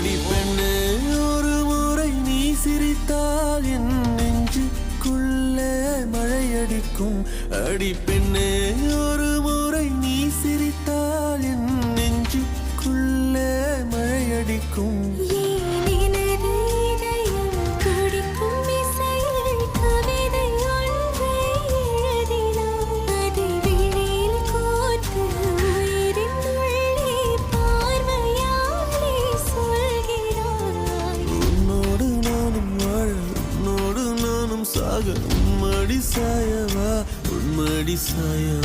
அடி பெண்ணே ஒரு முறை நீ சிரித்தால் என் நெஞ்சுக்குள்ளே மழையடிக்கும். அடி பெண்ணே ஒரு முறை நீ சிரித்தால் என் நெஞ்சுக்குள்ளே மழையடிக்கும். உம்மடி சாயவா உம்மடி சாயவா.